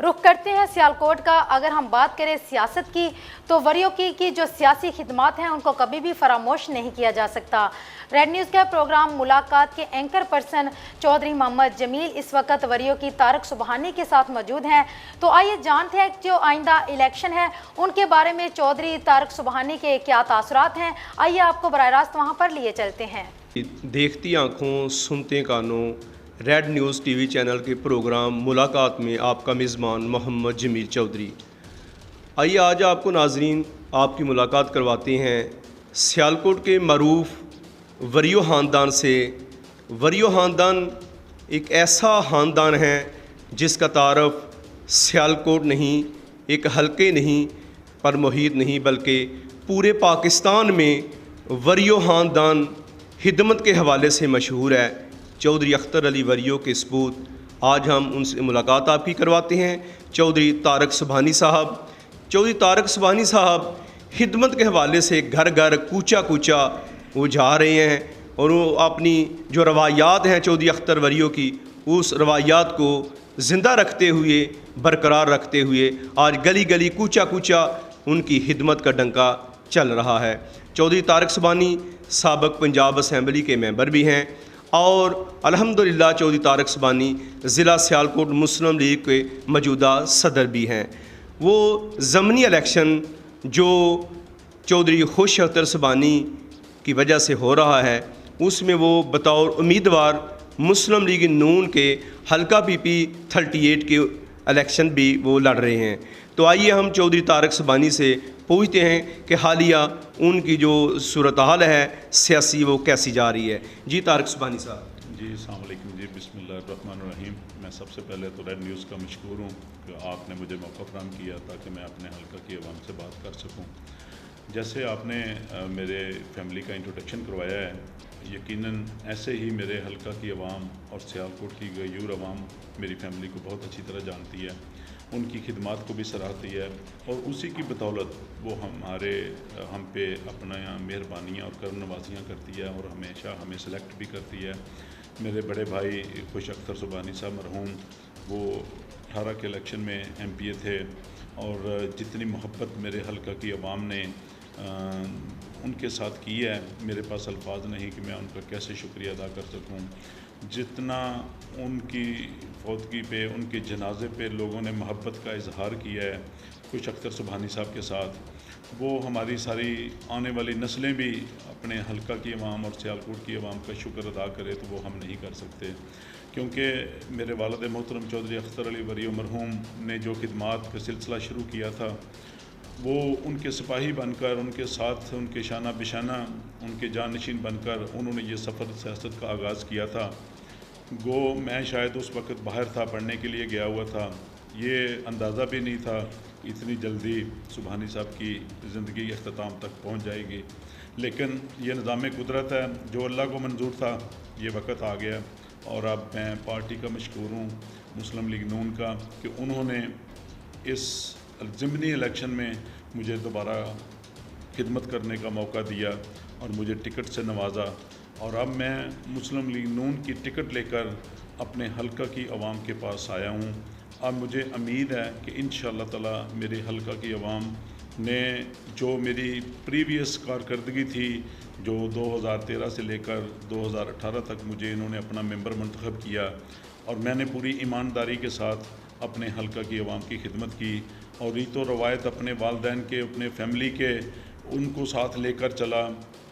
रुख करते हैं सियालकोट का। अगर हम बात करें सियासत की तो वरियों की जो सियासी खिदमात हैं उनको कभी भी फरामोश नहीं किया जा सकता। रेड न्यूज़ का प्रोग्राम मुलाकात के एंकर पर्सन चौधरी मोहम्मद जमील इस वक्त वरियों की तारक सुबहानी के साथ मौजूद हैं। तो आइए जानते हैं जो आइंदा इलेक्शन है उनके बारे में चौधरी तारक सुबहानी के क्या तासुरात हैं। आइए आपको बराह रास्त वहाँ पर लिए चलते हैं। देखती आँखों सुनते कानों रेड न्यूज़ टीवी चैनल के प्रोग्राम मुलाकात में आपका मेज़बान मोहम्मद जमील चौधरी। आइए आज आपको नाजरीन आपकी मुलाकात करवाते हैं सियालकोट के मरूफ वरियो ख़ानदान से। वरियो ख़ानदान एक ऐसा ख़ानदान है जिसका तारफ़ सियालकोट नहीं, एक हल्के नहीं पर मुहीत नहीं बल्कि पूरे पाकिस्तान में वरियो ख़ानदान खिदमत के हवाले से मशहूर है। चौधरी अख्तर अली वरियो के सबूत आज हम उनसे मुलाकात आपकी करवाते हैं। चौधरी तारक सुबहानी साहब। चौधरी तारक सुबहानी साहब खिदमत के हवाले से घर घर कूचा कूचा वो जा रहे हैं और वो अपनी जो रवायात हैं चौधरी अख्तर वरियो की, उस रवायात को ज़िंदा रखते हुए बरकरार रखते हुए आज गली गली कूचा कूचा उनकी खिदमत का डंका चल रहा है। चौधरी तारक सुबहानी साबिक़ पंजाब असम्बली के मेंबर भी हैं और अल्हम्दुलिल्लाह चौधरी तारक सुबहानी ज़िला सियालकोट मुस्लिम लीग के मौजूदा सदर भी हैं। वो ज़मनी इलेक्शन जो चौधरी खुश अख्तर सुबहानी की वजह से हो रहा है उसमें वो बतौर उम्मीदवार मुस्लिम लीग नून के हल्का PP 38 के इलेक्शन भी वो लड़ रहे हैं। तो आइए हम चौधरी तारक सुबहानी से पूछते हैं कि हालिया उनकी जो सूरत हाल है सियासी वो कैसी जा रही है। जी तारक सुबहानी साहब। जी अस्सलाम वालेकुम जी, बिस्मिल्लाहिर्रहमानिर्रहीम। मैं सबसे पहले तो रेड न्यूज़ का मशकूर हूँ कि आपने मुझे मौका फराहम किया ताकि मैं अपने हल्का की आवाम से बात कर सकूँ। जैसे आपने मेरे फैमिली का इंट्रोडक्शन करवाया है, यकीनन ऐसे ही मेरे हल्का की आवाम और सियालकोट की गयूर आवाम मेरी फैमिली को बहुत अच्छी तरह जानती है, उनकी खिदमात को भी सराहती है और उसी की बदौलत वो हम पे अपना मेहरबानियाँ और करम नवाजियाँ करती है और हमेशा हमें सेलेक्ट भी करती है। मेरे बड़े भाई खुश अख्तर सुबहानी साहब मरहूम, वो 18 के इलेक्शन में MPA थे और जितनी मोहब्बत मेरे हल्का की आवाम ने उनके साथ की है, मेरे पास अल्फाज नहीं कि मैं उनका कैसे शुक्रिया अदा कर सकूं। जितना उनकी फौतगी पे, उनके जनाजे पे लोगों ने मोहब्बत का इजहार किया है खुश अख्तर सुबहानी साहब के साथ, वो हमारी सारी आने वाली नस्लें भी अपने हल्का की आवाम और सियालकोट की आवाम का शुक्र अदा करे तो वो हम नहीं कर सकते। क्योंकि मेरे वालिद मोहतरम चौधरी अख्तर अली वरियो मरहूम ने जो खिदमात का सिलसिला शुरू किया था वो उनके सिपाही बनकर, उनके साथ उनके शाना बिशाना, उनके जानशीन बनकर उन्होंने ये सफ़र सियासत का आगाज़ किया था। गो मैं शायद उस वक़्त बाहर था, पढ़ने के लिए गया हुआ था, ये अंदाज़ा भी नहीं था इतनी जल्दी सुबहानी साहब की ज़िंदगी अख्ताम तक पहुँच जाएगी। लेकिन ये निज़ाम कुदरत है, जो अल्लाह को मंजूर था ये वक़्त आ गया और अब मैं पार्टी का मशकूर हूँ मुस्लिम लीग नून का कि उन्होंने इस ज़िमनी इलेक्शन में मुझे दोबारा खिदमत करने का मौका दिया और मुझे टिकट से नवाजा और अब मैं मुस्लिम लीग नून की टिकट लेकर अपने हल्का की आवाम के पास आया हूँ। अब मुझे उम्मीद है कि इंशाअल्लाह ताला मेरे हल्का की आवाम ने जो मेरी प्रीवियस कारकर्दगी थी, जो 2013 से लेकर 2018 तक मुझे इन्होंने अपना मेंबर मुंतखब किया और मैंने पूरी ईमानदारी के साथ अपने हल्का की आवाम की खिदमत की और रीतो रवायत अपने वालदैन के, अपने फैमिली के, उनको साथ लेकर चला।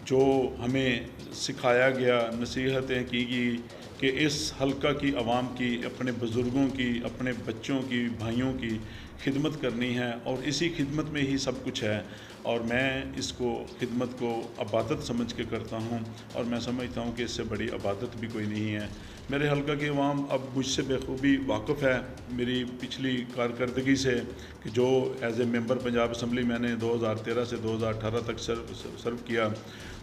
जो हमें सिखाया गया, नसीहतें की गई कि इस हल्का की आवाम की, अपने बुज़ुर्गों की, अपने बच्चों की, भाइयों की खिदमत करनी है और इसी खिदमत में ही सब कुछ है और मैं इसको खिदमत को इबादत समझ के करता हूँ और मैं समझता हूँ कि इससे बड़ी इबादत भी कोई नहीं है। मेरे हल्का की आवाम अब मुझसे बेखूबी वाक़िफ़ है मेरी पिछली कारकर्दगी से कि जो as a member Punjab assembly मैंने 2013 से 2018 तक सर्व किया,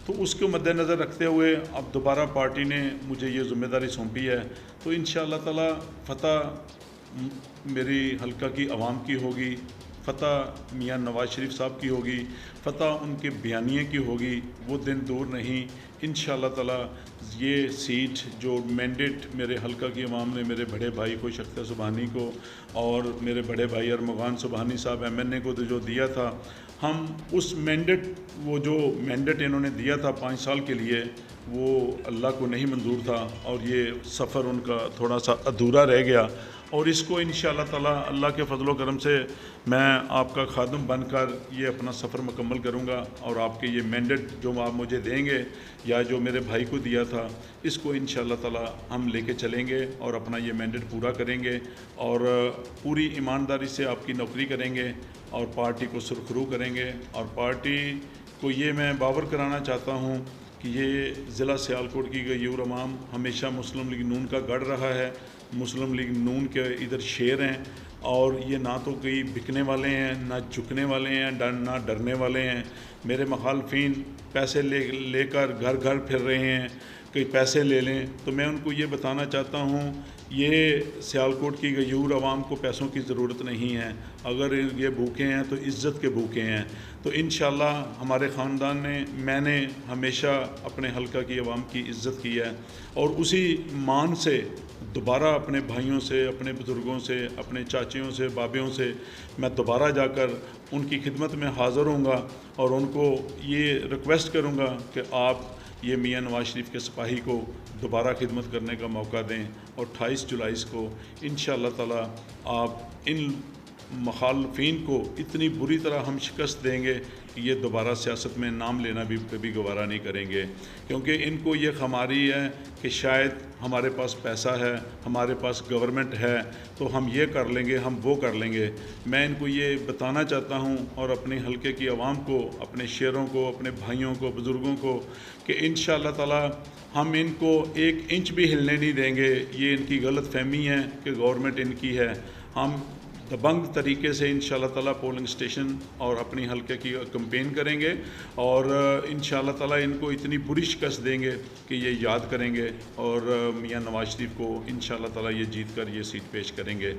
तो उसको मद्देनज़र रखते हुए अब दोबारा पार्टी ने मुझे ये ज़िम्मेदारी सौंपी है। तो इंशाअल्लाह ताला फ़तह मेरी हल्का की आवाम की होगी, फ़तह मियाँ नवाज़ शरीफ साहब की होगी, फ़तह उनके बयानिए की होगी, वो दिन दूर नहीं। इंशाअल्लाह ताला ये सीट जो मैंडेट मेरे हल्का की अवाम ने मेरे बड़े भाई को शख्त सुबहानी को और मेरे बड़े भाई अरमगान सुबहानी साहब MNA को जो दिया था, हम उस मैंडेट वो जो मैंडेट इन्होंने दिया था 5 साल के लिए, वो अल्लाह को नहीं मंजूर था और ये सफ़र उनका थोड़ा सा अधूरा रह गया। और इसको इंशाअल्लाह ताला अल्लाह के फजलो करम से मैं आपका खादम बनकर ये अपना सफ़र मुकम्मल करूँगा और आपके ये मैंडेट जो आप मुझे देंगे या जो मेरे भाई को दिया था, इसको इंशाअल्लाह ताला हम लेके चलेंगे और अपना ये मैंडेट पूरा करेंगे और पूरी ईमानदारी से आपकी नौकरी करेंगे और पार्टी को सुरखरू करेंगे। और पार्टी को ये मैं बावर कराना चाहता हूँ कि ये ज़िला सियालकोट की गयूर अवाम हमेशा मुस्लिम लीग नून का गढ़ रहा है। मुस्लिम लीग नून के इधर शेर हैं और ये ना तो कोई बिकने वाले हैं, ना झुकने वाले हैं, ना डरने वाले हैं। मेरे मुखालफिन पैसे लेकर घर घर फिर रहे हैं कि पैसे ले लें, तो मैं उनको ये बताना चाहता हूँ ये सियालकोट की गयूर आवाम को पैसों की ज़रूरत नहीं है। अगर ये भूखे हैं तो इज़्ज़त के भूखे हैं। तो इंशाअल्लाह हमारे ख़ानदान ने, मैंने हमेशा अपने हल्का की आवाम की इज़्ज़त की है और उसी मान से दोबारा अपने भाइयों से, अपने बुज़ुर्गों से, अपने चाचियों से, बाबियों से मैं दोबारा जाकर उनकी खिदमत में हाज़िर होऊंगा और उनको ये रिक्वेस्ट करूँगा कि आप ये मियाँ नवाज़ शरीफ के सिपाही को दोबारा खिदमत करने का मौका दें और 28 जुलाई को इंशाअल्लाह ताला आप इन मुखालफिन को इतनी बुरी तरह हम शिकस्त देंगे कि ये दोबारा सियासत में नाम लेना भी कभी गवारा नहीं करेंगे, क्योंकि इनको ये खमारी है कि शायद हमारे पास पैसा है, हमारे पास गवर्नमेंट है, तो हम ये कर लेंगे, हम वो कर लेंगे। मैं इनको ये बताना चाहता हूँ और अपने हल्के की आवाम को, अपने शेरों को, अपने भाइयों को, बुज़ुर्गों को कि इंशाअल्लाह ताला हम इनको 1 इंच भी हिलने नहीं देंगे। ये इनकी गलत फहमी है कि गवर्नमेंट इनकी है। हम दबंग तरीके से इंशाअल्लाह ताला पोलिंग स्टेशन और अपनी हल्के की कैंपेन करेंगे और इंशाअल्लाह ताला इनको इतनी बुरी शिकस्त देंगे कि ये याद करेंगे और मियाँ नवाज़ शरीफ को इंशाअल्लाह ताला ये जीत कर ये सीट पेश करेंगे।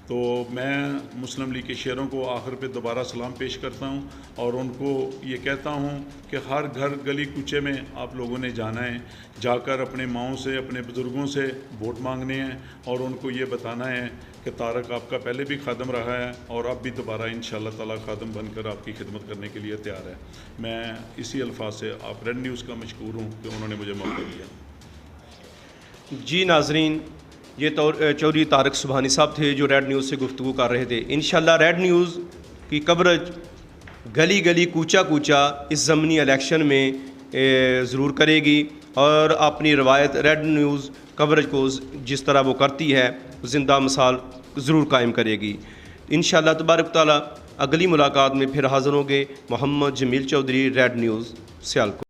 तो मैं मुस्लिम लीग के शेरों को आखिर पे दोबारा सलाम पेश करता हूँ और उनको ये कहता हूँ कि हर घर गली कूचे में आप लोगों ने जाना है, जाकर अपने माओं से, अपने बुज़ुर्गों से वोट मांगने हैं और उनको ये बताना है कि तारक आपका पहले भी खादम रहा है और अब भी दोबारा इंशाअल्लाह ताला खादम बनकर आपकी खिदमत करने के लिए तैयार है। मैं इसी अल्फाज से आप रेड न्यूज़ का मशकूर हूँ कि उन्होंने मुझे मौका दिया। जी नाजरीन, ये चौधरी तारक सुबहानी साहब थे जो रेड न्यूज़ से गुफ्तगू कर रहे थे। इंशाअल्लाह रेड न्यूज़ की कवरेज गली गली कूचा कूचा इस ज़मनी इलेक्शन में ज़रूर करेगी और अपनी रवायत रेड न्यूज़ कवरेज को जिस तरह वो करती है ज़िंदा मिसाल ज़रूर कायम करेगी। इंशाअल्लाह तबारक तआला अगली मुलाकात में फिर हाज़िर होंगे। Mohammad Jamil Chaudhary, Red News, Sialkot.